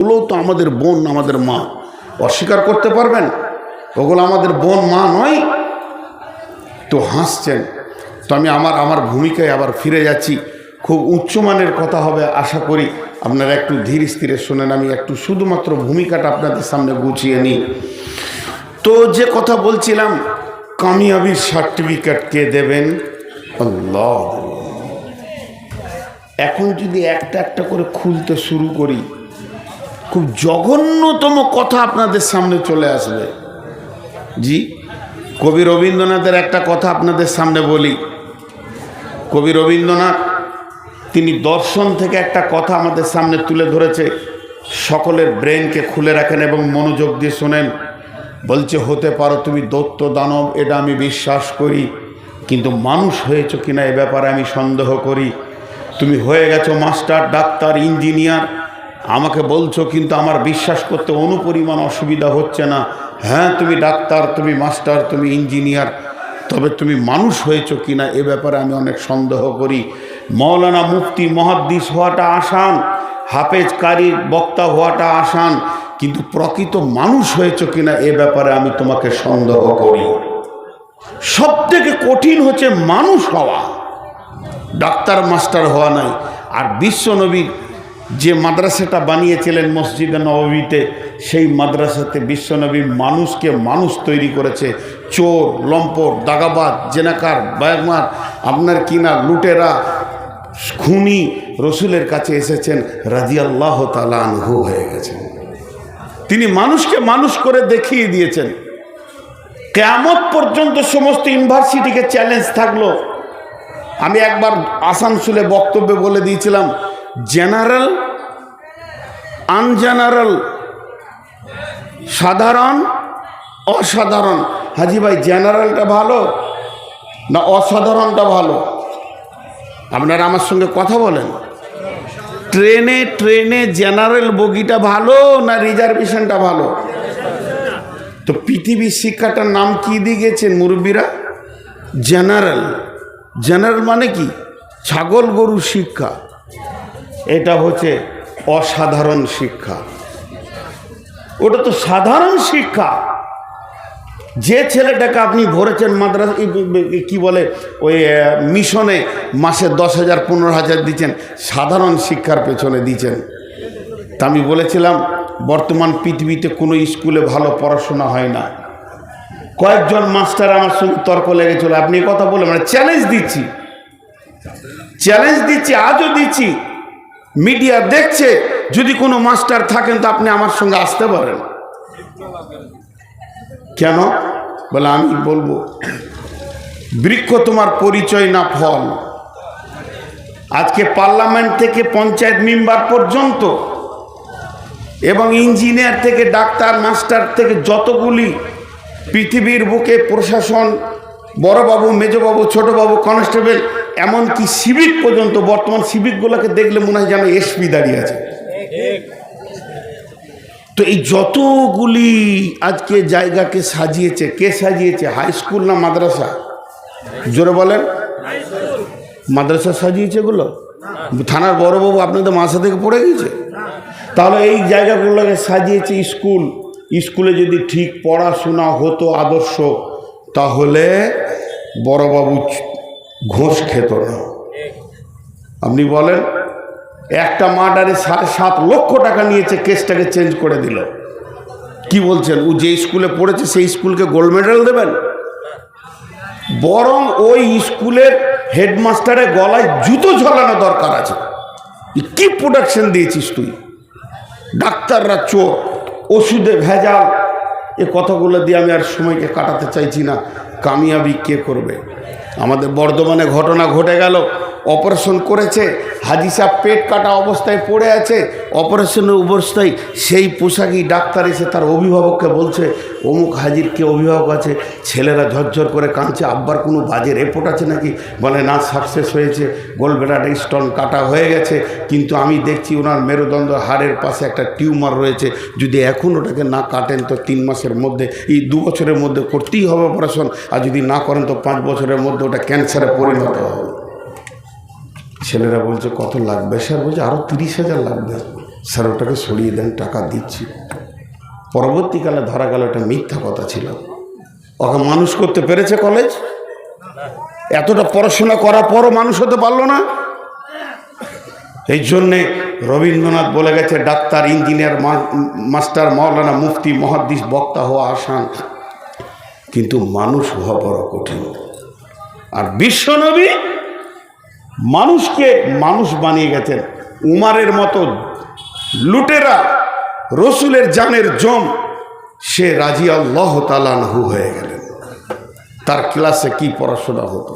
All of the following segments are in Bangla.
ওগুলো তো আমাদের বোন, আমাদের মা। অস্বীকার করতে পারবেন ওগুলো আমাদের বোন মা নয়? তো হাসছেন। তো আমি আমার ভূমিকায় আবার ফিরে যাচ্ছি। খুব উচ্চমানের কথা হবে, আশা করি আপনারা একটু ধীর স্থিরে শোনেন। আমি একটু শুধুমাত্র ভূমিকাটা আপনাদের সামনে গুছিয়ে নিই। তো যে কথা বলছিলাম, কামিয়াবির সার্টিফিকেট কে দেবেন? আল্লাহ। এখন যদি একটা একটা করে খুলতে শুরু করি, খুব জঘন্যতম কথা আপনাদের সামনে চলে আসবে। জি, কবি রবীন্দ্রনাথের একটা কথা আপনাদের সামনে বলি। কবি রবীন্দ্রনাথ তিনি দর্শন থেকে একটা কথা আমাদের সামনে তুলে ধরেছে। সকলের ব্রেনকে খুলে রাখেন এবং মনোযোগ দিয়ে শোনেন। বলছে, হতে পারো তুমি দৈত্য দানব, এটা আমি বিশ্বাস করি, কিন্তু মানুষ হয়েছ কিনা এ ব্যাপারে আমি সন্দেহ করি। তুমি হয়ে গেছো মাস্টার, ডাক্তার, ইঞ্জিনিয়ার, আমাকে বলছো, কিন্তু আমার বিশ্বাস করতে অনুপরিমাণ অসুবিধা হচ্ছে না। হ্যাঁ, তুমি ডাক্তার, তুমি মাস্টার, তুমি ইঞ্জিনিয়ার, তবে তুমি মানুষ হয়েছো কিনা এ ব্যাপারে আমি অনেক সন্দেহ করি। মৌলানা, মুফতি, মুহাদ্দিস হওয়াটা আসান, হাফেজ, কারি, বক্তা হওয়াটা আসান, কিন্তু প্রকৃত মানুষ হয়েছো কিনা এ ব্যাপারে আমি তোমাকে সন্দেহ করি। সব থেকে কঠিন হচ্ছে মানুষ হওয়া, ডাক্তার মাস্টার হওয়া নাই। আর বিশ্বনবী যে মাদ্রাসাটা বানিয়েছিলেন মসজিদে নববীতে, সেই মাদ্রাসাতে বিশ্বনবী মানুষকে মানুষ তৈরি করেছে। চোর, লম্পট, দাগাবাজ, জেনাকার, বায়মার, আপনার কিনা লুটেরা, খুনি রসুলের কাছে এসেছেন, রাদিয়াল্লাহু তাআলা আনহু হয়ে গেছেন। তিনি মানুষকে মানুষ করে দেখিয়ে দিয়েছেন। কিয়ামত পর্যন্ত সমস্ত ইউনিভার্সিটিকে চ্যালেঞ্জ থাকলো। আমি একবার আসানসোলে বক্তব্যে বলে দিয়েছিলাম, জেনারেল, আনজেনারেল, সাধারণ, অসাধারণ। হাজি ভাই, জেনারেলটা ভালো না অসাধারণটা ভালো? আপনারা আমার সঙ্গে কথা বলেন। ট্রেনে জেনারেল বগিটা ভালো না রিজার্ভেশনটা ভালো? তো পৃথিবীর শিক্ষাটার নাম কি দিয়ে গেছেন মুরব্বীরা? জেনারেল। জেনারেল মানে কি? ছাগল গরু শিক্ষা। এটা হচ্ছে অসাধারণ শিক্ষা। ওটা তো সাধারণ শিক্ষা। যে ছেলেটাকে আপনি ভরেছেন মাদ্রাসা, কি বলে, ওই মিশনে মাসে 10,000 15,000 দিচ্ছেন, সাধারণ শিক্ষার পেছনে দিচ্ছেন। তা আমি বলেছিলাম, বর্তমান পৃথিবীতে কোনো স্কুলে ভালো পড়াশোনা হয় না। কয়েকজন মাস্টার আমার সঙ্গে তর্ক লেগেছিল, আপনি কথা বলে, মানে চ্যালেঞ্জ দিচ্ছি, আজও দিচ্ছি। মিডিয়া দেখছে, যদি কোনো মাস্টার থাকেন তো আপনি আমার সঙ্গে আসতে পারেন। কেন বলে? আমি বলবো, বৃক্ষ তোমার পরিচয় না ফল। আজকে পার্লামেন্ট থেকে পঞ্চায়েত মেম্বার পর্যন্ত এবং ইঞ্জিনিয়ার থেকে ডাক্তার, মাস্টার থেকে যতগুলি পৃথিবীর বুকে প্রশাসন, বড়বাবু, মেজবাবু, ছোটবাবু, কনস্টেবল, এমনকি সিভিক পর্যন্ত, বর্তমান সিভিকগুলোকে দেখলে মনে হয় যেন এসপি দাঁড়িয়ে আছে। তো এই যতগুলি আজকে জায়গাকে সাজিয়েছে, কে সাজিয়েছে? হাই স্কুল না মাদ্রাসা? জোরে বলেন। মাদ্রাসা সাজিয়েছে এগুলো? থানার বড়বাবু আপনাদের মাসা থেকে পড়ে গেছে? তাহলে এই জায়গাগুলোকে সাজিয়েছে স্কুল। স্কুলে যদি ঠিক পড়াশোনা হতো আদর্শ, তাহলে বড়বাবু ঘোষ খেত না। আপনি বলেন, একটা মার্ডারে 7.5 লক্ষ টাকা নিয়েছে, কেসটাকে চেঞ্জ করে দিল। কি বলছেন? ও যে স্কুলে পড়েছে সেই স্কুলকে গোল্ড মেডেল দেবেন? বরং ওই স্কুলের হেডমাস্টারের গলায় জুতো ঝোলানো দরকার আছে। কি প্রোডাকশন দিয়েছিস তুই? ডাক্তাররা চোর, ওষুধে ভেজাল। এ কথাগুলো দিয়ে আমি আর সময়কে কাটাতে চাইছি না। কামিয়াবি কে করবে? আমাদের বর্ধমানে ঘটনা ঘটে গেল, অপারেশন করেছে, হাজি সাহেব পেট কাটা অবস্থায় পড়ে আছে, অপারেশনের অবস্থায় সেই পোশাকই ডাক্তার এসে তার অভিভাবককে বলছে, অমুক হাজির কে অভিভাবক আছে। ছেলেরা ঝরঝর করে কাঁদছে, আব্বার কোনো বাজে রিপোর্ট আছে নাকি? বলে না, সাকসেস হয়েছে, গোলব্লাডার স্টোন কাটা হয়ে গেছে, কিন্তু আমি দেখছি ওনার মেরুদণ্ড হাড়ের পাশে একটা টিউমার রয়েছে। যদি এখন ওটাকে না কাটেন তো 3 মাসের মধ্যে, এই 2 বছরের মধ্যে করতেই হবে অপারেশন, আর যদি না করেন তো 5 বছরের মধ্যে ওটা ক্যান্সারে পরিণত হবে। ছেলেরা বলছে কত লাগবে? স্যার বলছে আরও 30,000 লাগবে। স্যার ওটাকে সরিয়ে দেন, টাকা দিচ্ছি। পরবর্তীকালে ধরা গেল এটা মিথ্যা কথা ছিল। ওকে মানুষ করতে পেরেছে কলেজ? এতটা পড়াশোনা করার পরও মানুষ হতে পারলো না। এই জন্যে রবীন্দ্রনাথ বলে গেছে, ডাক্তার, ইঞ্জিনিয়ার, মাস্টার, মাওলানা, মুফতি, মুহাদ্দিস, বক্তা হওয়া আসান, কিন্তু মানুষ হওয়া বড় কঠিন। আর বিশ্বনবী মানুষকে মানুষ বানিয়ে গেছেন। উমারের মতো লুটেরা, রসুলের জানের জম, সে রাদিয়াল্লাহু তাআলা আনহু হয়ে গেলেন। তার ক্লাসে কি পড়াশোনা হতো।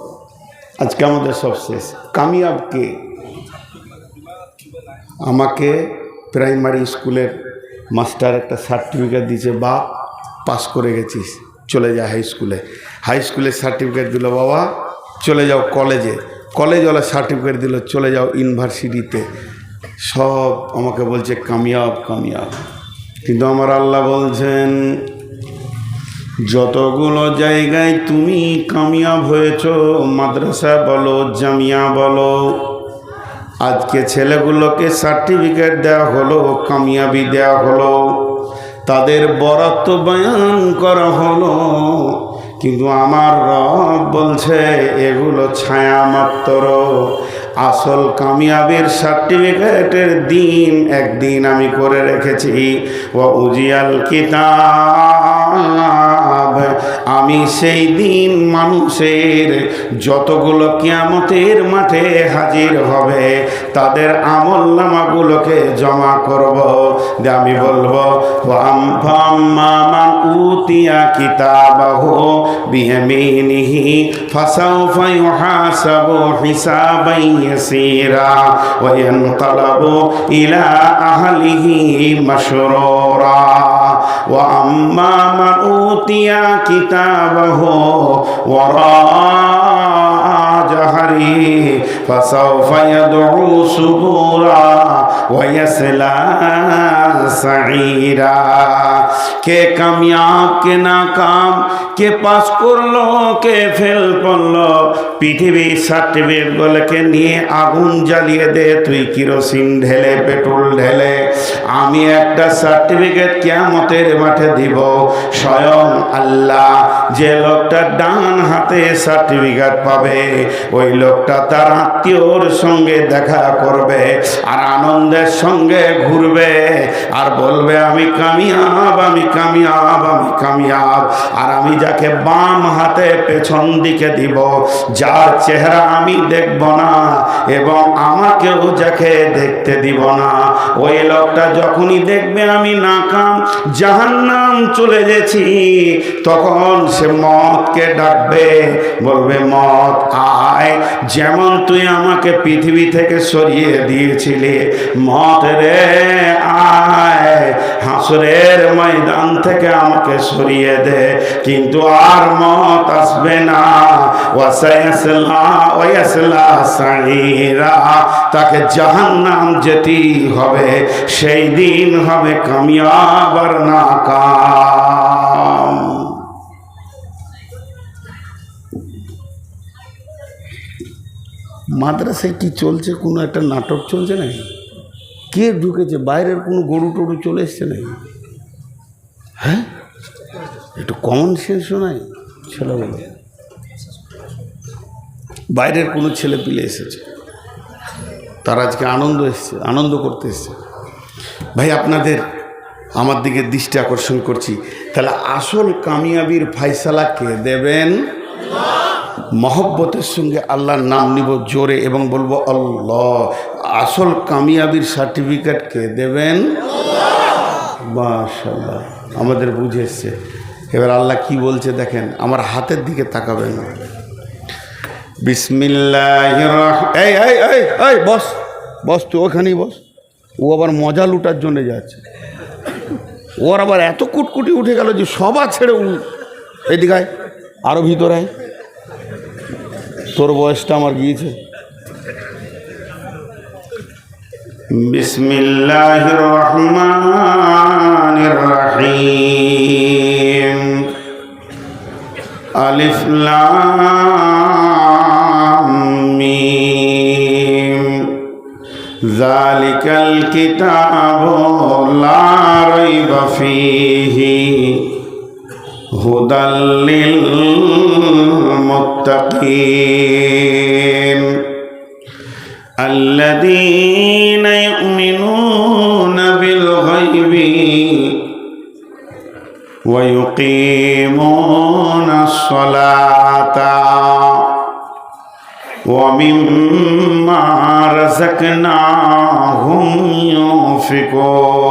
আজকে আমাদের সব শেষ। কামিয়াব কে? আমাকে প্রাইমারি স্কুলের মাস্টার একটা সার্টিফিকেট দিয়েছে, বা পাস করে গেছিস, চলে যা হাই স্কুলে। হাই স্কুলের সার্টিফিকেট দিল, বাবা চলে যাও কলেজে। কলেজওয়ালা সার্টিফিকেট দিল, চলে যাও ইউনিভার্সিটিতে। সব আমাকে বলছে কামিয়াব কামিয়াব। কিন্তু আমার আল্লাহ বলছেন, যতগুলো জায়গায় তুমি কামিয়াব হয়েছ, মাদ্রাসা বলো, জামিয়া বলো, আজকে ছেলেগুলোকে সার্টিফিকেট দেওয়া হলো, কামিয়াবি দেওয়া হলো, তাদের বরাত বয়ান করা হলো, কিন্তু আমার রব বলছে এগুলো ছায়া মাত্র। আসল কামিয়াবির সার্টিফিকেটের দিন একদিন আমি করে রেখেছি। ওয়া উজিয়াল কিতাব, আমি সেই দিন মানুষের যতগুলো কিয়ামতের মাঠে হাজির হবে, তাদের আমলনামাগুলোকে জমা করব। আমি বলবো, ওয়া আম্মা মান উতিয়া কিতাবাহু বিয়ামিনিহি ফাসাউফা ইউহাসাবু হিসাবান ইয়াসীরা ওয়া ইয়ানকালাবু ইলা আহলিহি মাসরুরা। ওয়া আম্মা মান উতিয়া কিতাবাহু ওয়ারা জাহরি ফাসাউফা ইয়াদউ সুবুরা ওয়া ইয়াসলা সাঈরা। কে কামিয়াব, কে নাকাম, কে পাস করলো, কে ফেল করলো, পৃথিবীর সার্টিফিকেটগুলোকে নিয়ে আগুন জ্বালিয়ে দে, তুই কিরোসিন ঢেলে, পেট্রোল ঢেলে, আমি একটা সার্টিফিকেট কিয়ামতের মাঠে দিব। স্বয়ং আল্লাহ যে লোকটা ডান হাতে সার্টিফিকেট পাবে, ওই লোকটা তার আত্মীয়র সঙ্গে দেখা করবে আর আনন্দের সঙ্গে ঘুরবে আর বলবে, আমি কামিয়াব, আমি কামিয়াব, আমি কামিয়াব। আর আমি যাকে বাম হাতে পেছন দিকে দিব, যার চেহারা আমি দেখব না এবং আমাকেও যাকে দেখতে দিব না, ওই লোকটা যখনই দেখবে আমি নাকাম, জাহান্নাম চলে গেছি, তখন সে মওতকে ডাকবে, বলবে, মওত আয়, যেমন তুই আমাকে পৃথিবী থেকে সরিয়ে দিয়েছিলি, মওত রে আয়, হাসরের ময়দান থেকে আমাকে সরিয়ে দে। কিন্তু আর মওত আসবে না। ওয়াসায়াসলা সাঈরা, তাকে জাহান্নাম যেতেই হবে। সেই দিন হবে কামিয়াব আর নাকাম। মাদ্রাসায় কি চলছে? কোনো একটা নাটক চলছে নাকি? কে ঢুকেছে? বাইরের কোনো গরু টরু চলে এসছে নাকি? হ্যাঁ, একটু কমন সেন্সও নাই ছেলেগুলো। বাইরের কোনো ছেলে পিলে এসেছে, তারা আজকে আনন্দ এসছে, আনন্দ করতে এসছে। ভাই, আপনাদের আমার দিকে দৃষ্টি আকর্ষণ করছি। তাহলে আসল কামিয়াবির ফায়সালা কে দেবেন? মহব্বতের সঙ্গে আল্লাহর নাম নিব জোরে এবং বলবো আল্লাহ। আসল কামিয়াবির সার্টিফিকেট কে দেবেন? মাশাআল্লাহ, আমাদের বুঝে এসছে। এবার আল্লাহ কি বলছে দেখেন, আমার হাতের দিকে তাকাবেন। বিসমিল্লাহির এই বস বস, তুই ওখানেই বস। ও আবার মজা লুটার জন্য যাচ্ছে। ওর আবার এত কুটকুটি উঠে গেল যে সবার ছেড়ে এদিকে আয়, আরো ভিতরে আয়, তোর বয়সটা আমার গিয়েছে। বিসমিল্লাহির রহমানির রহিম। আলিফ লাম মিম যালিকাল কিতাবু লা রাইবা ফীহি হুদাল লিল মুত্তাকিন আল্লাযীনা ইউমিনুনা বিল গায়বি ওয়া ইউকিমুনাস সালাতা ওয়া মিম্মা রাযাকনাহুম ইউনফিকুন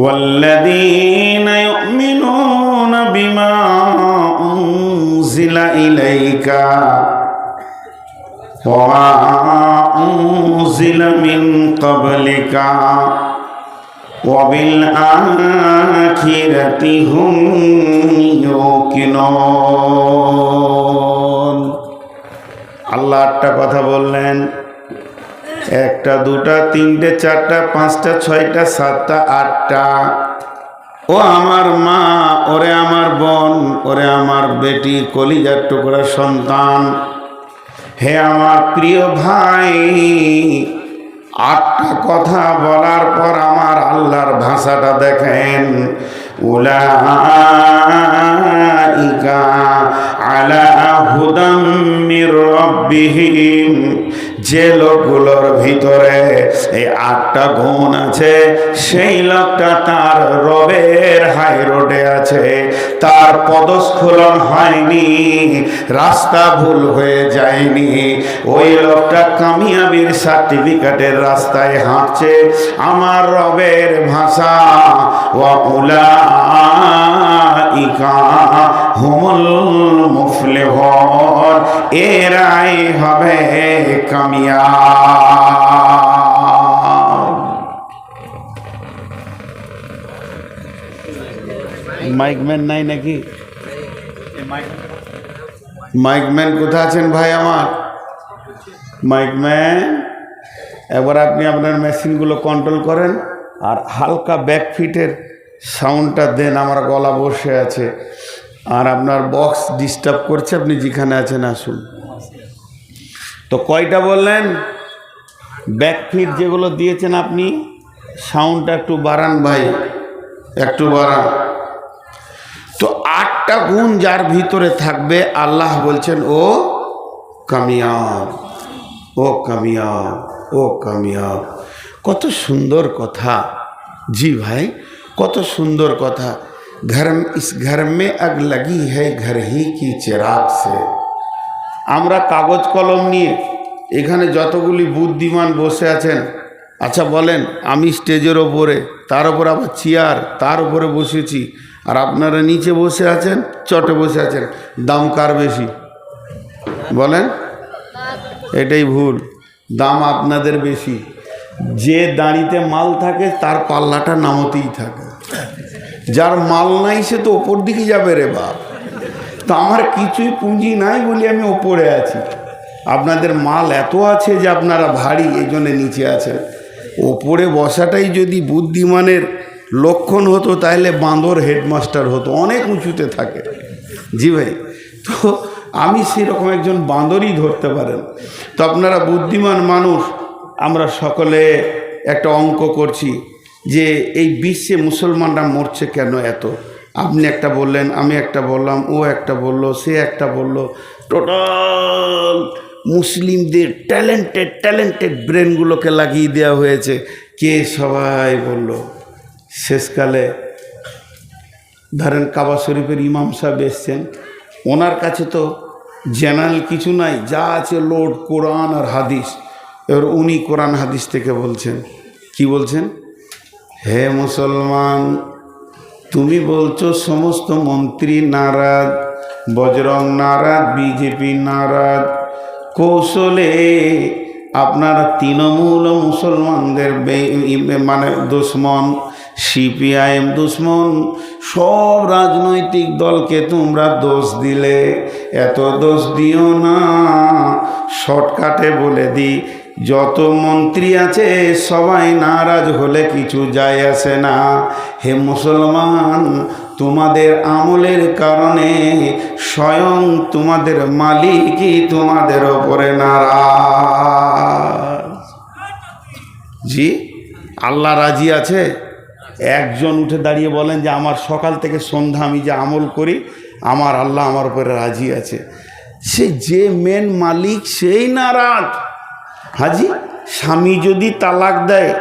والذين يؤمنون بما أنزل إليك وما أنزل من قبلك وبالآخرة هم يوقنون আল্লাহ একটা কথা বললেন, একটা দুটা তিনটে চারটা পাঁচটা ছয়টা সাতটা আটটা। ও আমার মা, ওরে আমার বোন, ওরে আমার বেটি, কলিজার টুকরা সন্তান, হে আমার প্রিয় ভাই, আটটা কথা বলার পর আমার আল্লাহর ভাষাটা দেখেন, উলাইকা আলা হুদাম মির রাব্বিহিম, যে লোকগুলোর ভিতরে এই আটটা গুণ আছে সেই লোকটা তার রবের হাই রোডে আছে, তার পদস্খলন হয়নি, রাস্তা ভুল হয়ে যায়নি, ওই লোকটা কামিয়াবির সার্টিফিকেটের রাস্তায় হাঁটছে। আমার রবের ভাষা, ওয়া উলাইকা হুমুল মুফলিহুন, এরাই হবে কামিয়াব। মাইকম্যান নাই নাকি? মাইকম্যান কোথায় আছেন ভাই আমার? মাইকম্যান, এবার আপনি আপনার মেশিনগুলো কন্ট্রোল করেন আর হালকা ব্যাকফিটের সাউন্ডটা দেন, আমার গলা বসে আছে আর আপনার বক্স ডিস্টার্ব করছে, আপনি যেখানে আছেন আসুন। তো কয়টা বললেন? ব্যাকফিট যেগুলো দিয়েছেন আপনি, সাউন্ডটা একটু বাড়ান ভাই, একটু বাড়ান। তো আটটা গুণ যার ভিতরে থাকবে, আল্লাহ বলছেন ও কামিয়াব, ও কামিয়াব, ও কামিয়াব। কত সুন্দর কথা, জি ভাই, কত সুন্দর কথা। ইস ঘর মে আগ লাগি হ্যায় ঘর হি কি চিরাগ সে। আমরা কাগজ কলম নিয়ে এখানে যতগুলি বুদ্ধিমান বসে আছেন, আচ্ছা বলেন, আমি স্টেজের ওপরে, তার ওপর আবার চেয়ার, তার উপরে বসেছি, আর আপনারা নিচে বসে আছেন, চটে বসে আছেন, দাম কার বেশি বলেন? এটাই ভুল, দাম আপনাদের বেশি। যে দাঁড়িতে মাল থাকে তার পাল্লাটা নামতেই থাকে, যার মাল নাই সে তো ওপর দিকে যাবে রে বাপ। তো আমার কিছুই পুঁজি নাই বলে আমি ওপরে আছি, আপনাদের মাল এত আছে যে আপনারা ভারী, এই জন্যে নিচে আছেন। ওপরে বসাটাই যদি বুদ্ধিমানের লক্ষণ হতো তাহলে বাঁদর হেডমাস্টার হতো, অনেক উঁচুতে থাকে। জি ভাই, তো আমি সেরকম একজন বাঁদরই ধরতে পারেন। তো আপনারা বুদ্ধিমান মানুষ, আমরা সকলে একটা অঙ্ক করছি যে এই বিশ্বে মুসলমানরা মরছে কেন এত। আপনি একটা বললেন, আমি একটা বললাম, ও একটা বললো, সে একটা বললো, টোটাল মুসলিমদের ট্যালেন্টেড ব্রেনগুলোকে লাগিয়ে দেওয়া হয়েছে। কে সবাই বলল। শেষকালে ধরেন কাবা শরীফের ইমাম সাহেব এসছেন, ওনার কাছে তো জেনারেল কিছু নাই, যা আছে লোড কোরআন আর হাদিস। এবার উনি কোরআন হাদিস থেকে বলছেন, কি বলছেন? হে মুসলমান, তুমি বলছো সমস্ত মন্ত্রী নারাজ, বজরং নারাজ, বিজেপি নারাজ, কৌশলে আপনারা তৃণমূল মুসলমানদের মানে দুশ্মন, সিপিআইএম দুশ্মন, সব রাজনৈতিক দলকে তোমরা দোষ দিলে। এত দোষ দিও না, শর্টকাটে বলে দিই, যত মন্ত্রী আছে সবাই নারাজ হলে কিছু যায় আসে না। হে মুসলমান, তোমাদের আমলের কারণে স্বয়ং তোমাদের মালিকই তোমাদের ওপরে নারাজ। জি, আল্লাহ রাজি আছে? একজন উঠে দাঁড়িয়ে বলেন যে আমার সকাল থেকে সন্ধ্যা আমি যে আমল করি আমার আল্লাহ আমার উপরে রাজি আছে। সে যে মেন মালিক সেই নারাজ। হাজি, স্বামী যদি তালাক দেয়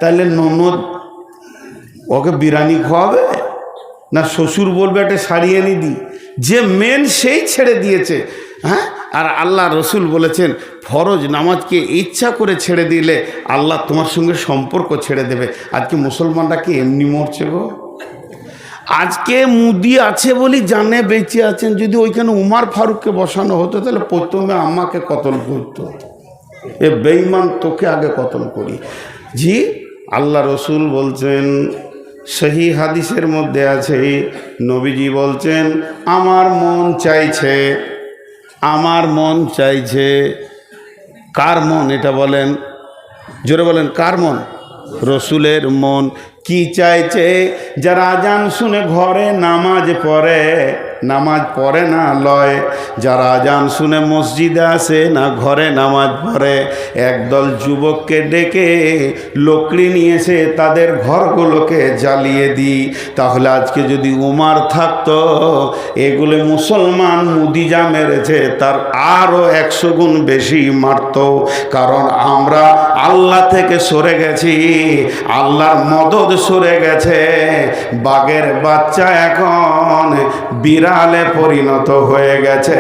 তাহলে ননদ ওকে বিরিয়ানি খাওয়াবে না শ্বশুর বলবে একটা শাড়ি এনে দিই? যে মেন সেই ছেড়ে দিয়েছে। হ্যাঁ, আর আল্লাহ রসুল বলেছেন ফরজ নামাজকে ইচ্ছা করে ছেড়ে দিলে আল্লাহ তোমার সঙ্গে সম্পর্ক ছেড়ে দেবে। আজকে মুসলমানরা কি এমনি মরছে গো? আজকে মুদি আছে বলি জানে বেঁচে আছেন। যদি ওইখানে উমার ফারুককে বসানো হতো তাহলে প্রথমে আমাকে কতল করতো। এ বেঈমান, তোকে আগে কতল করি। জি, আল্লাহ রসুল বলছেন, সহি হাদিসের মধ্যে আছে, নবীজি বলছেন আমার মন চাইছে, আমার মন চাইছে। কার মন এটা বলেন? জোরে বলেন, কার মন? রসুলের মন। কি চাইছে? যারা আজান শুনে ঘরে নামাজ পড়ে, নামাজ পড়ে না লয়, যারা আজান শুনে মসজিদে আসে না ঘরে নামাজ পড়ে, একদল যুবককে ডেকে লকড়ি নিয়ে এসে তাদের ঘরগুলোকে জ্বালিয়ে দিই। তাহলে আজকে যদি উমার থাকতো, এগুলো মুসলমান মুদিজা মেরেছে তার আরও 100 গুণ বেশি মারত। কারণ আমরা আল্লাহ থেকে সরে গেছি, আল্লাহর মদদ সরে গেছে। বাঘের বাচ্চা এখন বিড়ালে পরিণত হয়ে গেছে।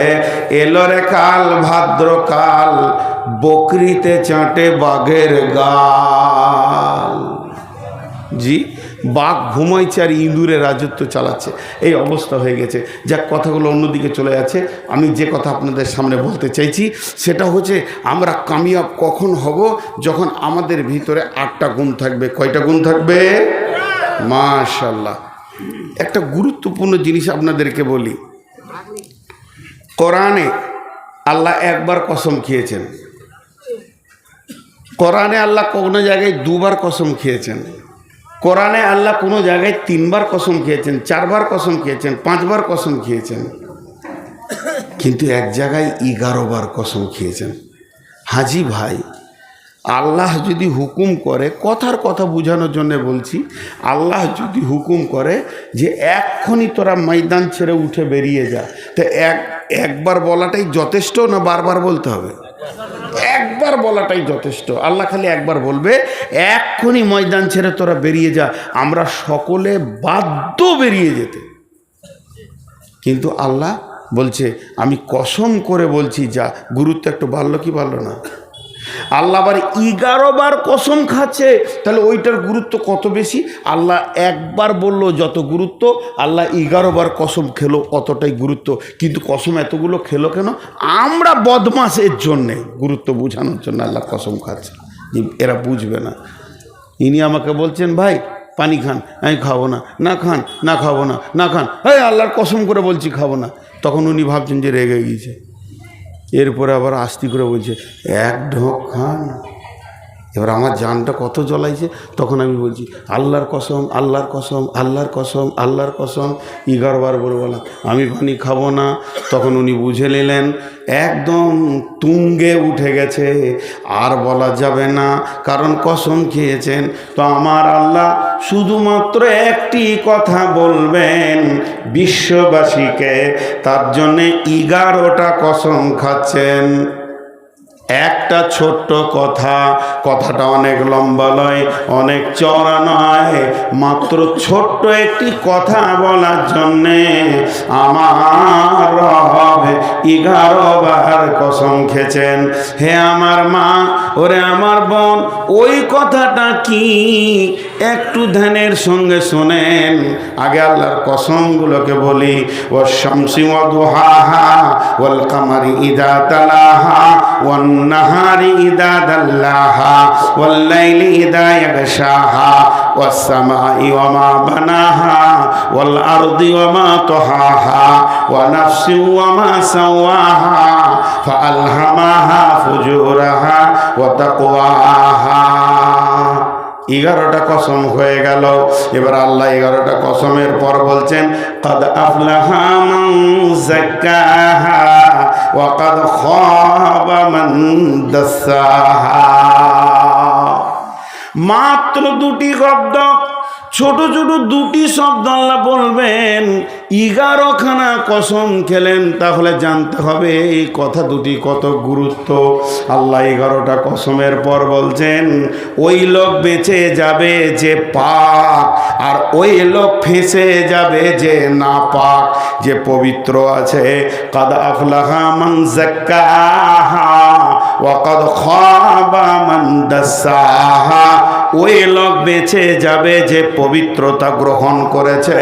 এলো রে কাল, ভাদ্রকাল, বকরিতে চাটে বাঘের গাল। জি, বাঘ ঘুমাইছে আর ইঁদুরে রাজত্ব চালাচ্ছে, এই অবস্থা হয়ে গেছে। যাক, কথাগুলো অন্যদিকে চলে যাচ্ছে। আমি যে কথা আপনাদের সামনে বলতে চাইছি সেটা হচ্ছে আমরা কামিয়াব কখন হব? যখন আমাদের ভিতরে 8টা গুণ থাকবে। কয়টা গুণ থাকবে? মাশাআল্লাহ। একটা গুরুত্বপূর্ণ জিনিস আপনাদেরকে বলি। কোরআনে আল্লাহ একবার কসম খেয়েছেন, কোরআনে আল্লাহ কোনো জায়গায় 2বার কসম খেয়েছেন, কোরআনে আল্লাহ কোনো জায়গায় 3বার কসম খেয়েছেন, 4বার কসম খেয়েছেন, 5বার কসম খেয়েছেন, কিন্তু এক জায়গায় 11বার কসম খেয়েছেন। হাজি ভাই, আল্লাহ যদি হুকুম করে, কথার কথা বোঝানোর জন্য বলছি, আল্লাহ যদি হুকুম করে যে এক্ষুনি তোরা ময়দান ছেড়ে উঠে বেরিয়ে যা, তো একবার বলাটাই যথেষ্ট না বারবার বলতে হবে? একবার বলাটাই যথেষ্ট। আল্লাহ খালি একবার বলবে এক্ষুনি ময়দান ছেড়ে তোরা বেরিয়ে যা, আমরা সকলে বাধ্য বেরিয়ে যেতে। কিন্তু আল্লাহ বলছে আমি কসম করে বলছি যা। গুরুত্ব একটু বাড়লো কি বাড়লো না? আল্লাহ আবার 11বার কসম খাচ্ছে, তাহলে ওইটার গুরুত্ব কত বেশি। আল্লাহ একবার বলল যত গুরুত্ব, আল্লাহ 11বার কসম খেলো অতটাই গুরুত্ব। কিন্তু কসম এতগুলো খেলো কেন? আমরা বদমাশের জন্যে, গুরুত্ব বোঝানোর জন্য আল্লাহ কসম খাচ্ছে। এরা বুঝবে না। ইনি আমাকে বলছেন ভাই পানি খান, আমি খাবো না। না খান, না খাবো না, না খান। হ্যাঁ, আল্লাহর কসম করে বলছি খাবো না। তখন উনি ভাবছেন যে রেগে গিয়েছে। এরপরে আবার আস্তি করে বলছে এক ঢোক খান। এবার আমার জানটা কত জ্বলাইছে। তখন আমি বলছি আল্লাহর কসম, আল্লাহর কসম, আল্লাহর কসম, আল্লাহর কসম। 11বার বলে বললাম আমি পানি খাবো না। তখন উনি বুঝে নিলেন একদম তুঙ্গে উঠে গেছে, আর বলা যাবে না, কারণ কসম খেয়েছেন। তো আমার আল্লাহ শুধুমাত্র একটি কথা বলবেন বিশ্ববাসীকে, তার জন্যে 11টা কসম খাচ্ছেন। একটা ছোট্ট কথা, কথাটা অনেক লম্বা নয়, অনেক চওড়া নয়, মাত্র ছোট্ট একটি কথা বলার জন্যে আমার রব 11বার কসম খেয়েছেন। হে আমার মা, ওরে আমার বোন, ওই কথাটা কি একটু ধ্যানের সঙ্গে শোনেন। আগে আল্লাহর কসমগুলোকে বলি। ওয়াশ শামসি ওয়া দুহাহা ওয়াল কামারি ইযা তালাহা ওয়ান নাহারি ইযা দাল্লাহা ওয়াল লাইলি ইযা ইয়াগশাহা ওয়াস সামাই ওয়া মা বানাহা ওয়াল আরদি ওয়া মা তাহাহা ওয়া নাফসি ওয়া মা সাওয়াহা ফাআলহামাহা ফুজুরাহা ওয়া তাকওয়াহা। 11টা কসম হয়ে গেল। এবার আল্লাহ 11টা কসমের পর বলছেন কাদ আফলাহা মান যাক্কাহা ওয়া কাদ খাবা মান দাসাহা। মাত্র দুটি শব্দ, ছোট ছোট দুটি শব্দ আল্লাহ বলবেন। 11খানা কসম খেলেন, তাহলে জানতে হবে এই কথা দুটি কত গুরুত্ব। আল্লাহ 11টা কসমের পর বলছেন ওই লোক বেঁচে যাবে যে পাক, আর ওই লোক ফেঁসে যাবে যে না পাক। যে পবিত্র আছে কাদ আফলাহা মান যাক্কাহা ওয়া কাদ খাবা মান দাসাহা, ওই লোক বেঁচে যাবে যে পবিত্রতা গ্রহণ করেছে,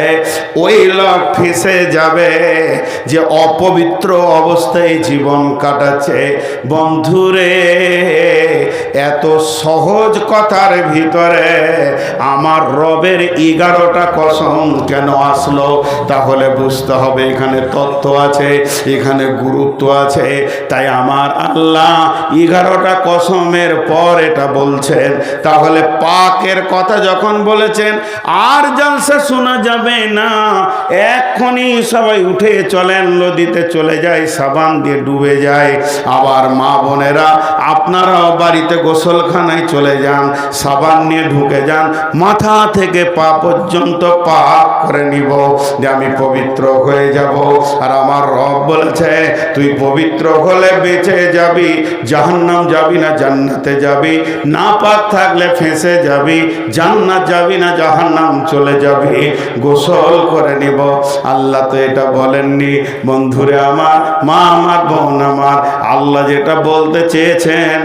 ওই লোক ফেঁসে যাবে যে অপবিত্র অবস্থায় জীবন কাটাচ্ছে। বন্ধুরে, এত সহজ কথার ভিতরে আমার রবের 11টা কসম কেন আসলো? তাহলে বুঝতে হবে এখানে তত্ত্ব আছে, এখানে গুরুত্ব আছে। তাই আমার আল্লাহ 11টা কসমের পর এটা বলছেন। তাহলে পাকের কথা যখন বলেছেন আর জালসা শোনা যাবে না, এক্ষুনি সবাই উঠে চলেন, নদীতে চলে যায়, সাবান দিয়ে ডুবে যায়। আবার মা বোনেরা আপনারাও বাড়িতে গোসলখানায় চলে যান, সাবান নিয়ে ঢুকে যান, মাথা থেকে পা পর্যন্ত পাক করে নিব যে আমি পবিত্র হয়ে যাব। আর আমার রব বলেছে তুই পবিত্র হলে বেঁচে যাবি, জাহান্নাম যাবি না জান্নাতে যাবি। না পাক থাকলে ফেঁসে যাবি, জান্নাত যাবি না জাহান্নাম চলে যাবি। গোসল করে নিব। আল্লাহ তো এটা বলেননি। বন্ধুরে আমার, মা আমার, বোন আমার, আল্লাহ যেটা বলতে চেয়েছেন,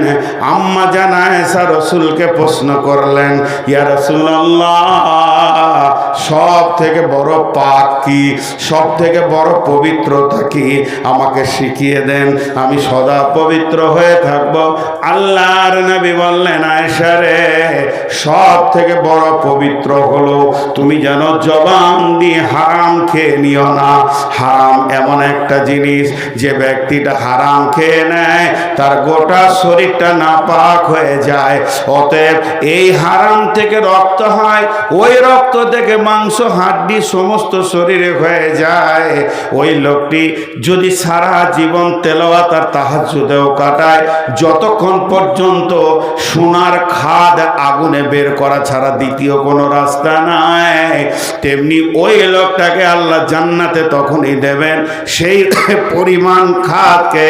আম্মা জান আয়েশা রসুলকে প্রশ্ন করলেন, ইয়া রাসূলুল্লাহ, সব থেকে বড় পাক কি, সব থেকে বড় পবিত্রতা কি, আমাকে শিখিয়ে দেন, আমি সদা পবিত্র হয়ে থাকব। আল্লাহর নবী বললেন, আয়েশা রে, সব থেকে বড় পবিত্র হলো তুমি যেন জবান দিয়ে হারাম খেয়ে নিও না। হারাম এমন একটা জিনিস, যে ব্যক্তিটা হারাম খেয়ে নেয় তার গোটা শরীরটা নাপাক হয়ে যায়। অতএব এই হারাম থেকে রক্ত হয়, ওই রক্ত থেকে মাংস হাড্ডি সমস্ত শরীরে হয়ে যায়। ওই লোকটি যদি সারা জীবন তেলাওয়াত আর তাহাজ্জুদেও কাটায়, যতক্ষণ পর্যন্ত সোনার খাদ আগুনে বের করা ছাড়া দ্বিতীয় কোনো রাস্তা নাই, তেমনি ওই লোকটাকে আল্লাহ জান্নাতে তখনই দেবেন সেই পরিমাণ খাদকে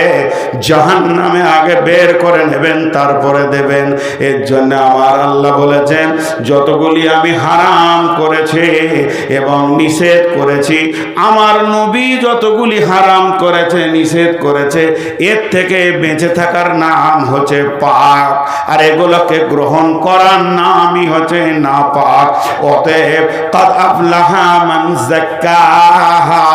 জাহান্নামে আগে বের করে নেবেন, তারপরে দেবেন। এর জন্য আমার আল্লাহ বলেছেন যতগুলি আমি হারাম করেছি এবং নিষেধ করেছি, আমার নবী যতগুলি হারাম করেছে, নিষেধ করেছে, এর থেকে বেঁচে থাকার নাম হচ্ছে পাক, আর এগুলোকে গ্রহণ করার নামই হচ্ছে না পাক। অতএব কাদ আফলাহা মান যাক্কাহা,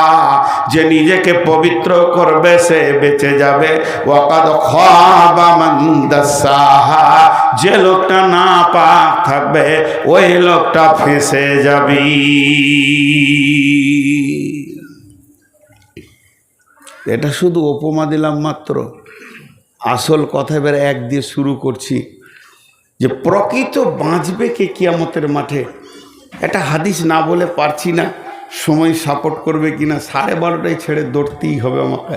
যে নিজেকে পবিত্র করবে সে বেঁচে যাবে। ওয়া কাদ খাবা মান দাসাহা, যে লোকটা না পাক থাকবে ওই লোকটা ফেঁসে যাবে। এটা শুধু উপমা দিলাম মাত্র। আসল কথা এবার এক দিয়ে শুরু করছি, যে প্রকৃত বাঁচবে কে কিয়ামতের মাঠে। একটা হাদিস না বলে পারছি না, সময় সাপোর্ট করবে কিনা। 12:30টায় ছেড়ে দৌড়তেই হবে আমাকে,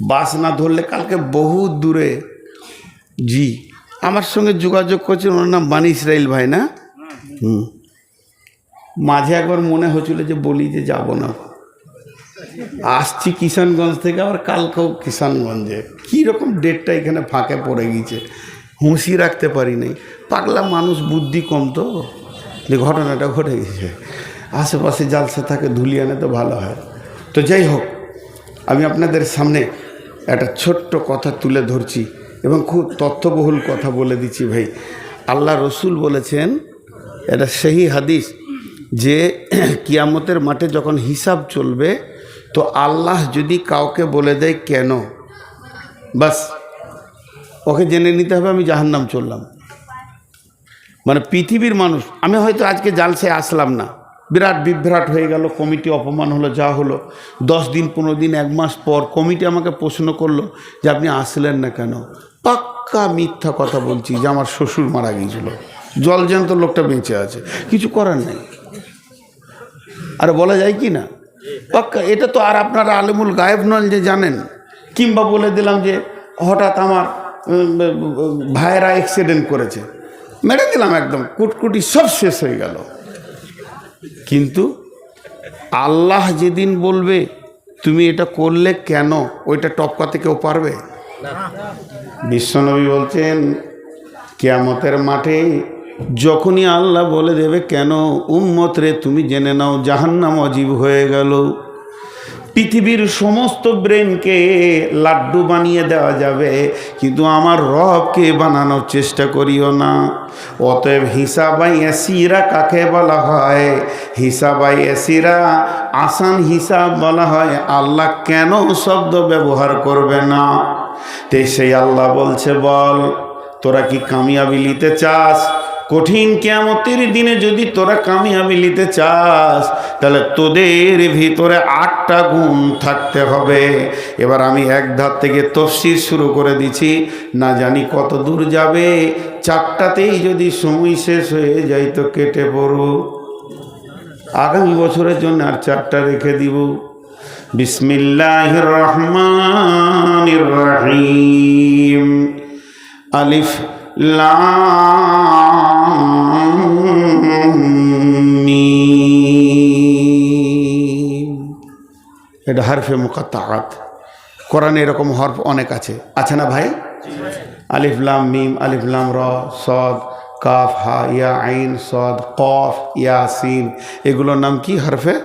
বাস না ধরলে কালকে বহু দূরে। জি, আমার সঙ্গে যোগাযোগ করছেন, ওনার নাম বানি ইসরাইল ভাই না? মাঝে একবার মনে হচ্ছিল যে বলি যে যাব না, আসছি কিষানগঞ্জ থেকে, আবার কালকেও কিষানগঞ্জে। কীরকম ডেটটা এখানে ফাঁকে পড়ে গিয়েছে, হুঁশি রাখতে পারি নাই। পাগলা মানুষ, বুদ্ধি কম, তো যে ঘটনাটা ঘটে গেছে। আশেপাশে জালসা থাকে, ধুলিয়ানে তো ভালো হয়। তো যাই হোক, আমি আপনাদের সামনে একটা ছোট্ট কথা তুলে ধরছি এবং খুব তথ্যবহুল কথা বলে দিচ্ছি ভাই। আল্লাহ রসুল বলেছেন, এটা সেই হাদিস, যে কিয়ামতের মাঠে যখন হিসাব চলবে, তো আল্লাহ যদি কাউকে বলে দেয় কেন, বাস ওকে জেনে নিতে হবে আমি জাহান্নাম চললাম। মানে পৃথিবীর মানুষ, আমি হয়তো আজকে জালসে আসলাম না, বিরাট বিভ্রাট হয়ে গেল, কমিটি অপমান হলো, যা হলো। 10 দিন 15 দিন 1 মাস পর কমিটি আমাকে প্রশ্ন করলো যে আপনি আসলেন না কেন। পাক্কা মিথ্যা কথা বলছি যে আমার শ্বশুর মারা গিয়েছিল, জলজ্যান্ত লোকটা বেঁচে আছে, কিছু করার নেই। আর বলা যায় কি না পাক্কা, এটা তো আর আপনারা আলেমুল গায়েব নন যে জানেন। কিংবা বলে দিলাম যে হঠাৎ আমার ভাইয়েরা অ্যাক্সিডেন্ট করেছে, মেরে দিলাম একদম, কুটকুটি সব শেষ হয়ে গেল। কিন্তু আল্লাহ যেদিন বলবে তুমি এটা করলে কেন, ওইটা টপকাতে কেউ পারবে? বিশ্বনবী বলছেন কিয়ামতের মাঠে যখনই আল্লাহ বলে দেবে কেন উম্মত রে তুমি জেনে নাও জাহান্নাম অজীব হয়ে গেল, পৃথিবীর সমস্ত ব্রেনকে লাড্ডু বানিয়ে দেওয়া যাবে, কিন্তু আমার রবকে বানানোর চেষ্টা করিও না। অতএব হিসাবাই এসিরা কাকে বলা হয়? হিসাবাই এসিরা, আসান হিসাব বলা হয়। আল্লাহ কেন শব্দ ব্যবহার করবে না? তে সেই আল্লাহ বলছে বল তোরা কি কামিয়াবি নিতে চাস? কঠিন কিয়ামতের দিনে যদি তোরা কামিয়াবি নিতে চাস তাহলে তোদের ভিতরে 8টা গুণ থাকতে হবে। এবার আমি এক ধার থেকে তফসির শুরু করে দিচ্ছি, না জানি কত দূর যাবে। 4টাতেই যদি সময় শেষ হয়ে যায় তো কেটে পড়ো, আগামী বছরের জন্য আর 4টা রেখে দিব। বিসমিল্লাহির রহমানির রহিম। আলিফ লাম মিম। এটা হরফে মুকাত্তাআত। কোরআনে এরকম হরফ অনেক আছে, আছে না ভাই? আলিফ লাম মিম, আলিফ লাম র, সদ, কাফ, হা, ইয়া, আইন, সদ, কফ, ইয়া, সিন, এগুলোর নাম কি? হরফে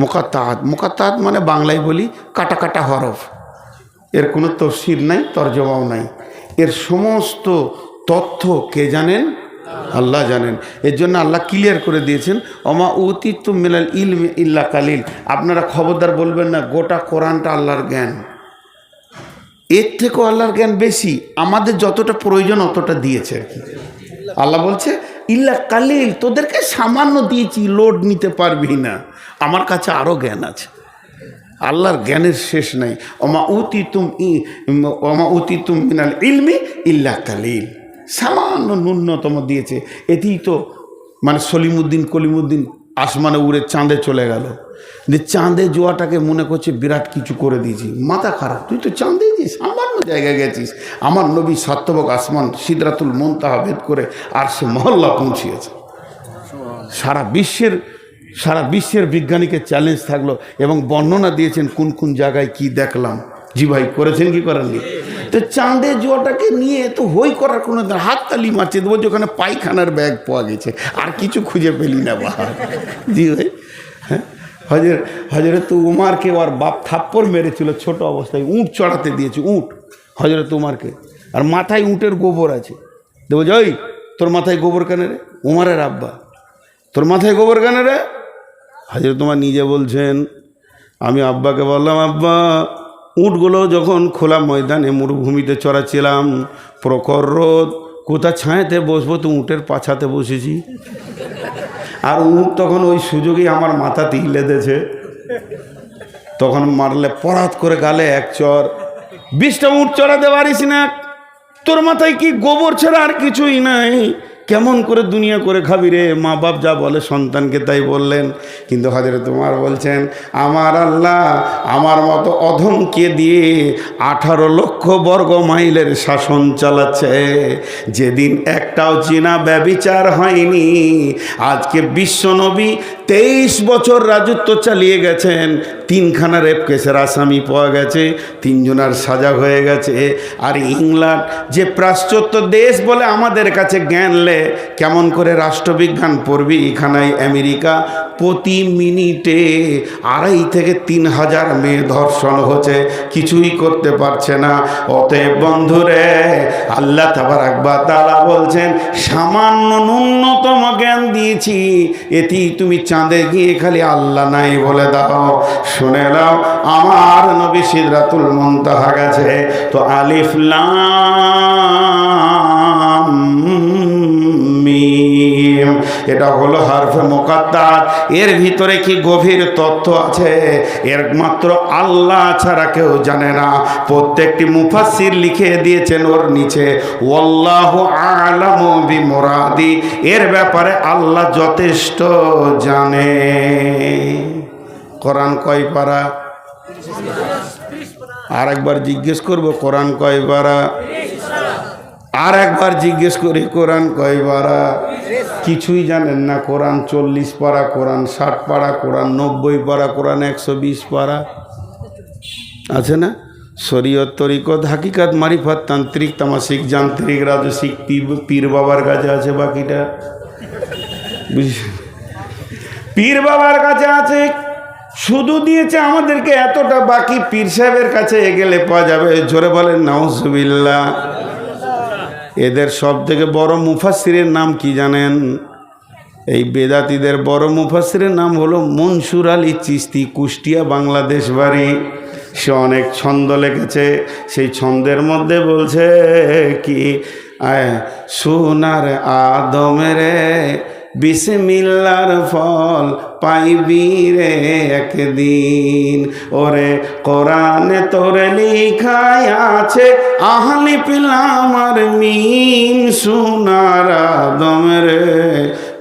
মুকাত্তাআত। মুকাত্তাআত মানে বাংলায় বলি কাটা কাটা হরফ। এর কোনো তফসির নাই, তরজমাও নাই। এর সমস্ত তথ্য কে জানেন? আল্লাহ জানেন। এর জন্য আল্লাহ ক্লিয়ার করে দিয়েছেন ওমা উতিতুম মিনাল ইলমি ইল্লা কালিল। আপনারা খবরদার বলবেন না গোটা কোরআনটা আল্লাহর জ্ঞান। এর থেকেও আল্লাহর জ্ঞান বেশি, আমাদের যতটা প্রয়োজন অতটা দিয়েছে আর কি। আল্লাহ বলছে ইল্লা কালিল, তোদেরকে সামান্য দিয়েছি, লোড নিতে পারবি না, আমার কাছে আরও জ্ঞান আছে। আল্লাহর জ্ঞানের শেষ নাই। ওমা উতিতুম মিনাল ইলমি ইল্লা কালিল, সামান্য ন্যূনতম দিয়েছে। এতেই তো মানে কলিমুদ্দিন আসমানে উড়ে চাঁদে চলে গেল, যে চাঁদে জোয়াটাকে মনে করছে বিরাট কিছু করে দিয়েছি। মাথা খারাপ, তুই তো চাঁদে গেছিস, সামান্য জায়গায় গেছিস। আমার নবী সাতবক আসমান সিদরাতুল মুনতাহা ভেদ করে আর সে মহল্লা পৌঁছিয়েছে। সারা বিশ্বের বিজ্ঞানীকে চ্যালেঞ্জ থাকলো এবং বর্ণনা দিয়েছেন কোন কোন জায়গায় কি দেখলাম। জি ভাই, করেছেন কি করেননি? তো চাঁদে জোয়াটাকে নিয়ে তো হই করার কোনো হাততালি মারছে, বলছে ওখানে পায়খানার ব্যাগ পাওয়া গেছে, আর কিছু খুঁজে পেলি না বাবা। জি ভাই, হ্যাঁ, হজরত উমারকে ওর বাপ থাপ্পড় মেরেছিল ছোট অবস্থায়, উঁট চড়াতে দিয়েছে, উঁট হজরত উমারকে, আর মাথায় উঁটের গোবর আছে। দেবো ওই তোর মাথায় গোবর কেন রে? উমারের আব্বা, তোর মাথায় গোবর কেন রে? হজরত উমার নিজে বলছেন আমি আব্বাকে বললাম আব্বা উঁটগুলো যখন খোলা ময়দানে মরুভূমিতে চড়াচ্ছিলাম, প্রখর রোদ, কোথা ছায়াতে বসবো তো উঁটের পাছাতে বসেছি, আর উঁট তখন ওই সুযোগেই আমার মাথাতে হিলেতেছে, তখন মারলে পরাত করে গালে এক চর। 20টা উঁট চড়াতে পারিস না, তোর মাথায় কি গোবর ছাড়া আর কিছুই নাই, কেমন করে দুনিয়া করে খাবি রে? মা বাপ যা বলে সন্তানকে তাই বললেন। কিন্তু হযরত ওমর বলছেন আমার আল্লাহ আমার মতো অধমকে দিয়ে 18 লক্ষ বর্গ মাইলের শাসন চালাচ্ছে, যেদিন একটাও জিনা ব্যভিচার হয়নি। আজকে বিশ্বনবী 23 বছর রাজত্ব চালিয়ে গেছেন, 3খানা রেপ কেসের আসামি পাওয়া গেছে, 3 জনের সাজা হয়ে গেছে। আর ইংল্যান্ড যে পাশ্চাত্য দেশ বলে আমাদের কাছে জ্ঞান কেমন করে রাষ্ট্রবিজ্ঞান পড়বি, এখানে আমেরিকা প্রতি মিনিটে 2.5 থেকে 3 হাজার মেয়ে ধর্ষণ হচ্ছে, কিছুই করতে পারছে না। অতএব বন্ধুরে আল্লাহ তাবারক ওয়া তাআলা বলছেন সামান্য ন্যূনতম জ্ঞান দিয়েছি, এতেই তুমি চাঁদে গিয়ে খালি আল্লাহ নাই বলে দাও। শুনে নাও আমার নবী সিদরাতুল মুনতাহা গেছে, তো আলিফ লাম মিম। এটা হলো হারফে মুকাদ্দার। এর ভিতরে কি গভীর তথ্য আছে এর মাত্র আল্লাহ ছাড়া কেউ জানে না। প্রত্যেকটি মুফাসসির লিখে দিয়েছেন ওর নিচে ওয়াল্লাহু আ'লামু বিমুরাদি, এর ব্যাপারে আল্লাহ যথেষ্ট জানে। কোরআন কয় পারা? আর একবার জিজ্ঞেস করব কোরআন কয় পারা? আর একবার জিজ্ঞেস করি কোরআন কয় পারা? কিছুই জানেন না। কোরআন 40 পারা, কোরআন 60 পারা, কোরআন 90 পারা, কোরআন 120 পারা আছে না? শরীয়ত, তরিকত, হাকিকাত, মারিফাত, তান্ত্রিক, তামাসিক, যান্ত্রিক, রাজসিক, পীর বাবার কাছে আছে বাকিটা। পীর বাবার কাছে আছে, শুধু দিয়েছে আমাদেরকে এতটা, বাকি পীর সাহেবের কাছে গেলে পাওয়া যাবে। জোরে বলেন নাউজুবিল্লাহ। এদের সব থেকে বড় মুফাসসিরের নাম কি জানেন? এই বেদাতীদের বড় মুফাসসিরের নাম হলো মনসুর আলী চিশতি, কুষ্টিয়া, বাংলাদেশ বাড়ি। সে অনেক ছন্দ লিখেছে। সেই ছন্দের মধ্যে বলছে কি, সোনার আদমের বিসমিল্লার ফল পাইবি রে একদিন, ওরে কোরআনে তোরে লিখায় আছে আহলি পিলাম আর মিম, সোনার আদমের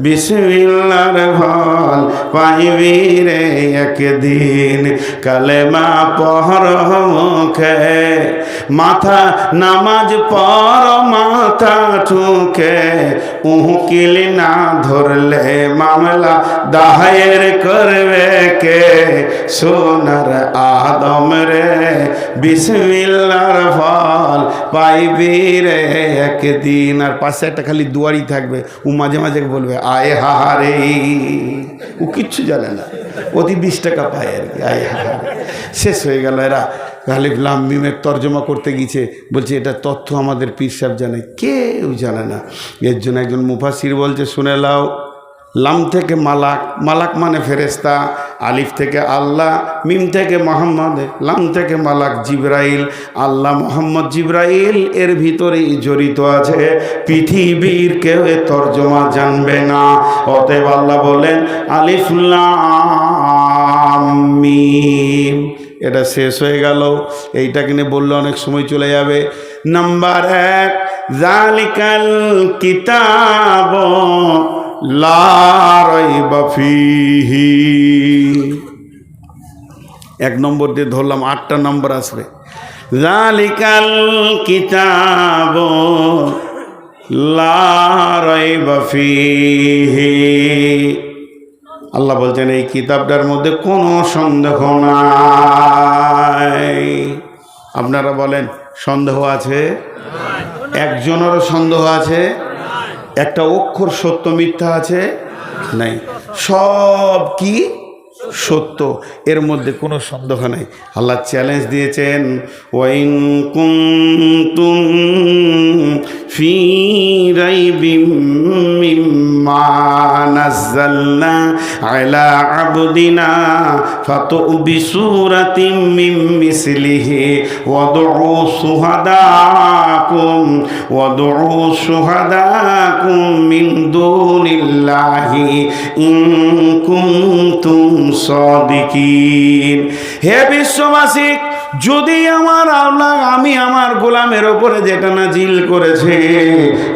বিসমিল্লার ফল পাইবি রে একদিন, কালেমা পড় মুখে, মাথা নামাজ পড় মাথা ঠুকে, উকিল না ধরলে মামলা দায়ের করবে কে, সোনার আদম রে বিসমিল্লার ফল পাইবি রে একদিন। আর পাশে একটা খালি দুয়ারি থাকবে, ও মাঝে মাঝে বলবে আয় হাহারে। ও কিচ্ছু জানে না, অতি 20 টাকা পায় আর কি। আয় হাহারে। শেষ হয়ে গেল। এরা আলিফ লাম মিমের তর্জমা করতে গিয়েছে, বলছে এটা তথ্য আমাদের পীর সাহেব জানে, কেউ জানে না। এর জন্য একজন মুফাসসির বলছে, শুনে লাও, লাম থেকে মালাক, মালাক মানে ফেরেশতা, আলিফ থেকে আল্লাহ, মিম থেকে মোহাম্মদ, লাম থেকে মালাক জিবরাইল, আল্লাহ মোহাম্মদ জিবরাইল এর ভিতরেই জড়িত আছে। পৃথিবীর কেউ এ তর্জমা জানবে না। অতএব আল্লাহ বলেন আলিফ লাম মিম। এটা শেষ হয়ে গেল। এইটাকে নিয়ে বললে অনেক সময় চলে যাবে। নাম্বার 1, যালিকাল কিতাব লা রাইবা ফীহি। 1 নম্বর দিয়ে ধরলাম, 8টা নম্বর আসবে। যালিকাল কিতাব লা রাইবা ফীহি। আল্লাহ বলছেন এই কিতাবটার মধ্যে কোনো সন্দেহ নাই। আপনারা বলেন সন্দেহ আছে? একজনেরও সন্দেহ আছে? একটা অক্ষর সত্য মিথ্যা আছে? নাই। সব কি সত্য, এর মধ্যে কোনো সন্দেহ নাই। আল্লাহ চ্যালেঞ্জ দিয়েছেন, ওয়াইন কুনতুম ফি রাইবিম মিম্মা নাযালনা আলা আবদিনা ফাতু বিসূরাতিম মিন মিসলিহি ওয়াদউ শুহাদাকুম মিন দুনিল্লাহি ইন কুনতুম সাদিকিন। হে বিশ্ববাসী, যদি আমার আল্লাহ আমি আমার গোলামের ওপরে যেটা নাজিল করেছে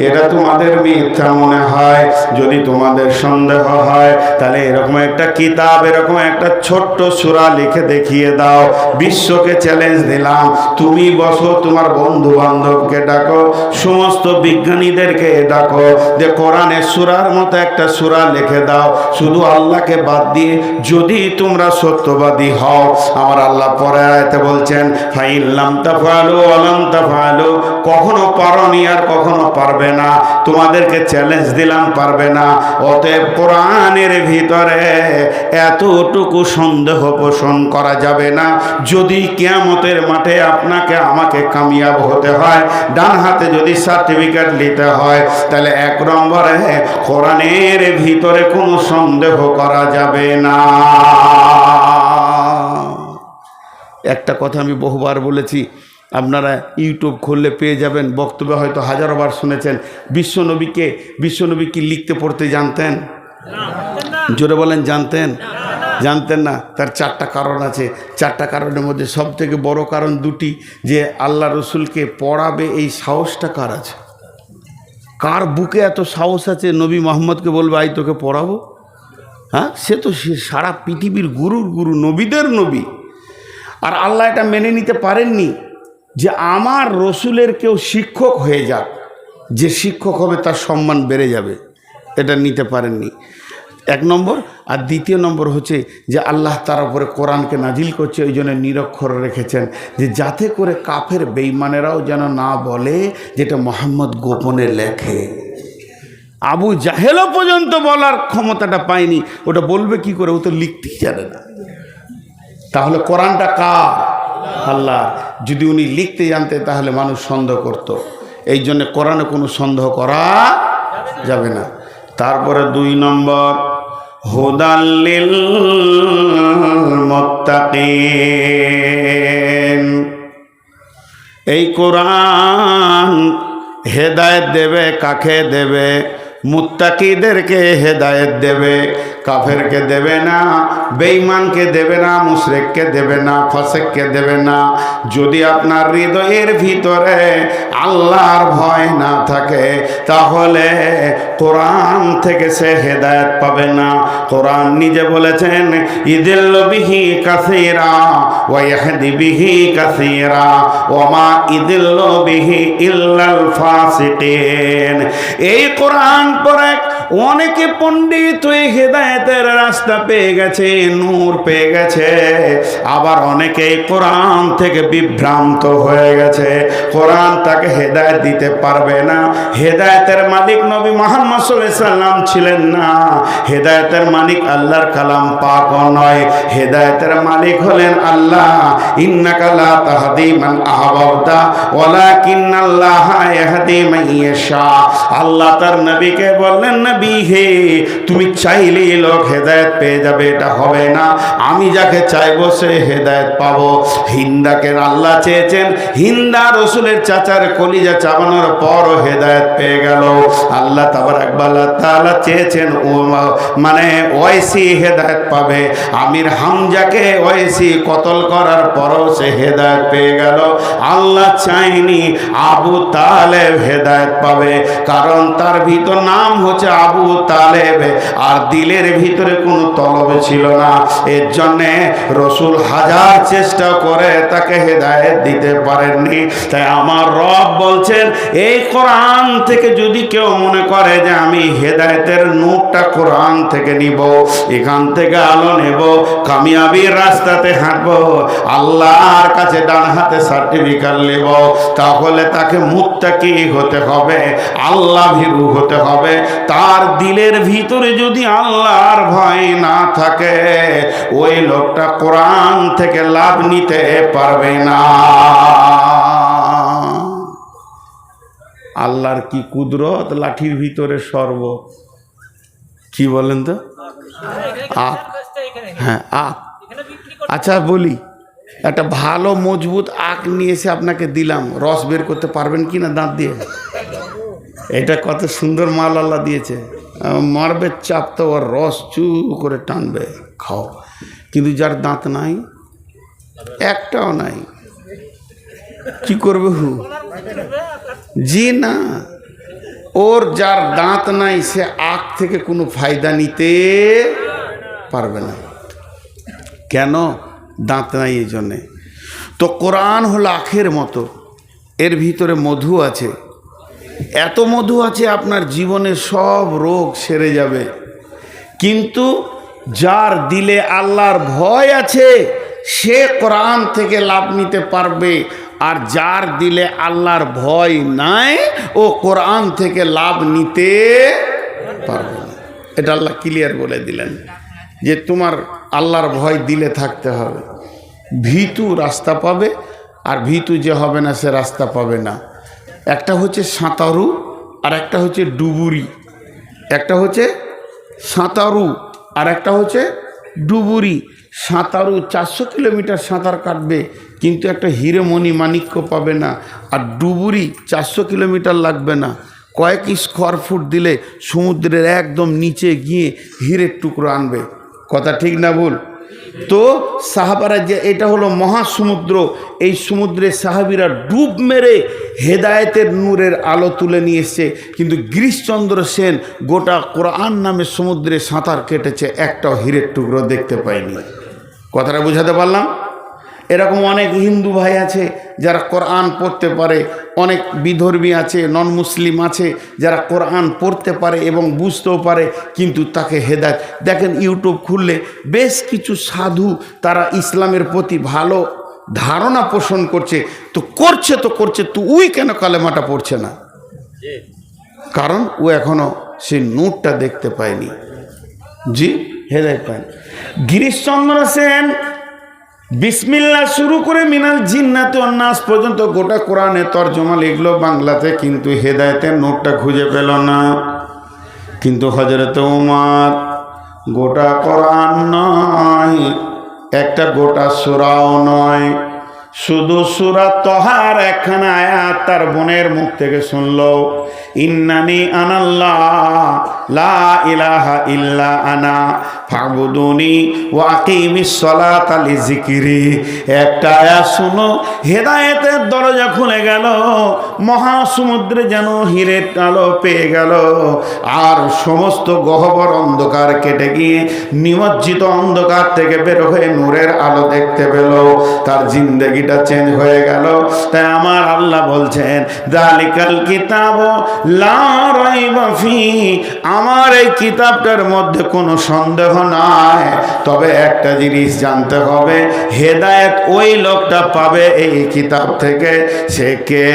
এটা তোমাদের মিথ্যা মনে হয়, যদি তোমাদের সন্দেহ হয়, তাহলে এরকম একটা কিতাব, এরকম একটা ছোট্ট সূরা লিখে দেখিয়ে দাও। বিশ্বকে চ্যালেঞ্জ দিলাম, তুমি বসো, তোমার বন্ধু বান্ধবকে ডাকো, সমস্ত বিজ্ঞানীদেরকে ডাকো, যে কোরআনের সূরার মতো একটা সূরা লিখে দাও, শুধু আল্লাহকে বাদ দিয়ে, যদি তোমরা সত্যবাদী হও। আমার আল্লাহ পরে আয়াতে বলছেন, ফাইন লাম তাফআলু ওয়া লাম তাফআলু, কখনো পারোনি আর কখনো পারবে না, তোমাদেরকে চ্যালেঞ্জ দিলাম, পারবে না। অতএব কোরআনের ভিতরে এতটুকু সন্দেহ পোষণ করা যাবে না। যদি কিয়ামতের মাঠে আপনাকে আমাকে কামিয়াব হতে হয়, ডান হাতে যদি সার্টিফিকেট নিতে হয়, তাহলে 1 নম্বরে কোরআনের ভিতরে কোনো সন্দেহ করা যাবে না। একটা কথা আমি বহুবার বলেছি, আপনারা ইউটিউব খুললে পেয়ে যাবেন, বক্তব্য হয়তো হাজারো বার শুনেছেন। বিশ্বনবী কি লিখতে পড়তে জানতেন? জোরে বলেন, জানতেন? জানতেন না। তার চারটা কারণ আছে। চারটা কারণের মধ্যে সব থেকে বড় কারণ দুটি, যে আল্লাহ রসুলকে পড়াবে এই সাহসটা কার আছে? কার বুকে এত সাহস আছে নবী মোহাম্মদকে বলবে আই তোকে পড়াবো? হ্যাঁ, সে তো সারা পৃথিবীর গুরু, নবীদের নবী। আর আল্লাহ এটা মেনে নিতে পারেননি যে আমার রসুলের কেউ শিক্ষক হয়ে যাক, যে শিক্ষক হবে তার সম্মান বেড়ে যাবে, এটা নিতে পারেননি, এক নম্বর। আর দ্বিতীয় নম্বর হচ্ছে যে আল্লাহ তার উপরে কোরআনকে নাজিল করছে, ওই জন্য নিরক্ষর রেখেছেন, যে যাতে করে কাফের বেঈমানেরাও যেন না বলে যেটা মোহাম্মদ গোপনে লেখে। আবু জাহেলও পর্যন্ত বলার ক্ষমতাটা পায়নি, ওটা বলবে কি করে? ও তো লিখতেই জানে না। তাহলে কোরআনটা কার? আল্লাহ। যদি উনি লিখতে জানতেন তাহলে মানুষ সন্দেহ করত। এই জন্য কোরআনে কোনো সন্দেহ করা যাবে না। তারপরে 2 নম্বর, হুদাল্লিল মুত্তাকিন। এই কোরআন হেদায়েত দেবে কাকে? দেবে মুত্তাকিদেরকে হেদায়েত দেবে, কাফেরকে দেবে না, বেঈমানকে দেবে না, মুশরিককে দেবে না, ফাসিককে দেবে না। যদি আপনার হৃদয়ের ভিতরে আল্লাহর ভয় না থাকে তাহলে কোরআন থেকে সে হেদায়েত পাবে না। কোরআন নিজে বলেছেন, ইদিল্লু বিহি কাসীরা ওয়া ইয়াহদি বিহি কাসীরা ওয়া মা ইদিল্লু বিহি ইল্লাল ফাসিকিন। এই কোরআন পড়ে অনেকে পণ্ডিত হয়ে হেদায়েতের রাস্তা পেয়ে গেছে, নূর পেয়ে গেছে। আবার অনেকে কোরআন থেকে বিভ্রান্ত হয়ে গেছে। কোরআন তাকে হেদায়েত দিতে পারবে না। হেদায়েতের মালিক নবী মুহাম্মদ সাল্লাল্লাহু আলাইহি সাল্লাম ছিলেন না। হেদায়েতের মালিক আল্লাহর কালাম পাক নয়, হেদায়েতের মালিক হলেন আল্লাহ। ইন্নাকা লা তাহদি মান আহবাবতা ওয়ালাকিন্নাল্লাহা ইয়াহদি মান ইয়াশা। আল্লাহ তার নবীকে বললেন, নবী হে, তুমি চাইলেই লোক হেদায়েত পেয়ে যাবে এটা হবে না। আমি যাকে চাইবো সে হেদায়েত পাবো। হিন্দাকে আল্লাহ চেয়েছেন, হিন্দা রসুলের চাচার কলিজা চাবানোর পরও হেদায়েত পেয়ে গেল। আল্লাহ তাআলা চেয়েছেন মানে ওয়াইসি হেদায়েত পাবে। আমির হামজাকে ওয়াইসি কতল করার পরও সে হেদায়েত পেয়ে গেল। আল্লাহ চাইনি আবু তালেব হেদায়েত পাবে, কারণ তার ভিতর নাম হচ্ছে আবু তালেব, আর দিলের ভিতরে কোনো তলব ছিল না। এর জন্যে রসুল হাজার চেষ্টা করে তাকে হেদায়েত দিতে পারেননি। তাই আমার রব বলছেন, এই কোরআন থেকে যদি কেউ মনে করে যে আমি হেদায়েতের নূরটা কোরআন থেকে নিব, এখান থেকে আলো নেব, কামিয়াবির রাস্তাতে হাঁটবো, আল্লাহর কাছে ডান হাতে সার্টিফিকেট নেব, তাহলে তাকে মুত্তাকি হতে হবে, আল্লাহ ভীরু হতে হবে। তার দিলের ভিতরে যদি আল্লাহর ভয় না থাকে, ওই লোকটা কোরআন থেকে লাভ নিতে পারবে না। আল্লাহর কি কুদরত, লাঠির ভিতরে সর্ব। কি বলেন তো? আখ। হ্যাঁ, আখ। আচ্ছা বলি, একটা ভালো মজবুত আখ নিয়ে এসে আপনাকে দিলাম, রস বের করতে পারবেন কি না দাঁত দিয়ে? এটা কত সুন্দর মাল আল্লাহ দিয়েছে। মারবে চাপ তো ওর রস চু করে টানবে, খাও। কিন্তু যার দাঁত নাই, একটাও নাই, কি করবে? জি না, ওর যার দাঁত নাই সে আখ থেকে কোনো ফায়দা নিতে পারবে না। কেন? দাঁত নাই এই জন্যে। তো কোরআন হলো আখের মতো, এর ভিতরে মধু আছে, এত মধু আছে আপনার জীবনের সব রোগ সেরে যাবে। কিন্তু যার দিলে আল্লাহর ভয় আছে সে কোরআন থেকে লাভ নিতে পারবে, আর যার দিলে আল্লাহর ভয় নাই ও কোরআন থেকে লাভ নিতে পারবে না। এটা আল্লাহ ক্লিয়ার বলে দিলেন যে তোমার আল্লাহর ভয় দিলে থাকতে হবে। ভীতু রাস্তা পাবে, আর ভীতু যে হবে না সে রাস্তা পাবে না। একটা হচ্ছে সাঁতারু আর একটা হচ্ছে ডুবুরি। একটা হচ্ছে সাঁতারু আর একটা হচ্ছে ডুবুরি সাঁতারু 400 কিলোমিটার সাঁতার কাটবে কিন্তু একটা হিরেমণি মাণিক্য পাবে না। আর ডুবুরি 400 কিলোমিটার লাগবে না, কয়েক স্কোয়ার ফুট দিলে সমুদ্রের একদম নিচে গিয়ে হীরের টুকরো আনবে। কথা ঠিক না ভুল? তো সাহাবারা যে এটা হলো মহাসমুদ্র, এই সমুদ্রে সাহাবিরা ডুব মেরে হেদায়েতের নূরের আলো তুলে নিয়ে এসছে। কিন্তু গিরিশচন্দ্র সেন গোটা কোরআন নামে সমুদ্রে সাঁতার কেটেছে, একটাও হীরের টুকরো দেখতে পায়নি। কথাটা বুঝাতে পারলাম? এরকম অনেক হিন্দু ভাই আছে যারা কোরআন পড়তে পারে, অনেক বিধর্মী আছে, নন মুসলিম আছে যারা কোরআন পড়তে পারে এবং বুঝতেও পারে, কিন্তু তাকে হেদায়েত। দেখেন ইউটিউব খুললে বেশ কিছু সাধু তারা ইসলামের প্রতি ভালো ধারণা পোষণ করছে, তো করছে তো ওই কেন কালেমাটা পড়ছে না? কারণ ও এখনো সেই নূরটা দেখতে পায়নি। জি, হেদায়েত পায়নি। গিরিশচন্দ্র সেন বিসমিল্লাহ শুরু করে মিনাল জিন্নাতি ওয়ান নাস পর্যন্ত গোটা কোরআনে তরজমা লিখলো বাংলাতে, কিন্তু হেদায়েতের নোটটা খুঁজে পেল না। কিন্তু হযরত ওমর গোটা কোরআন নয়, একটা গোটা সূরাও নয়, শুধু সূরা তহার একখানা আয়াত তার বোনের মুখ থেকে শুনলো, ইন্নানি আনাল্লাহ লা ইলাহা ইল্লা আনা ফাবুদুনি ওয়া আকিমিস সালাতা লিযিকরি। একটা আয়াত শুনো, হেদায়েতের দরজা খুলে গেল, মহাসমুদ্রে যেন হীরের আলো পেয়ে গেল, আর সমস্ত গহ্বর অন্ধকার কেটে গিয়ে নিমজ্জিত অন্ধকার থেকে বের হয়ে নূরের আলো দেখতে পেল, তার জিন্দেগিটা চেঞ্জ হয়ে গেল। তাই আমার আল্লাহ বলছেন, যালিকাল কিতাব লা রাইবা ফি, আমার এই কিতাবটার মধ্যে কোনো সন্দেহ নাই। তবে একটা জিনিস জানতে হবে, হেদায়েত ওই লোকটা পাবে এই কিতাব থেকে, সে কে?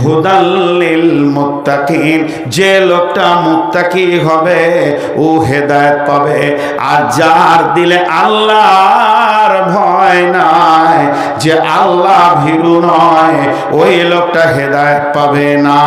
হুদাল লিল মুত্তাকিন, যে লোকটা মুত্তাকি হবে ও হেদায়েত পাবে। আর যার দিলে আল্লাহর ভয় নাই, যে আল্লাহ ভীরু নয়, ওই লোকটা হেদায়েত পাবে না।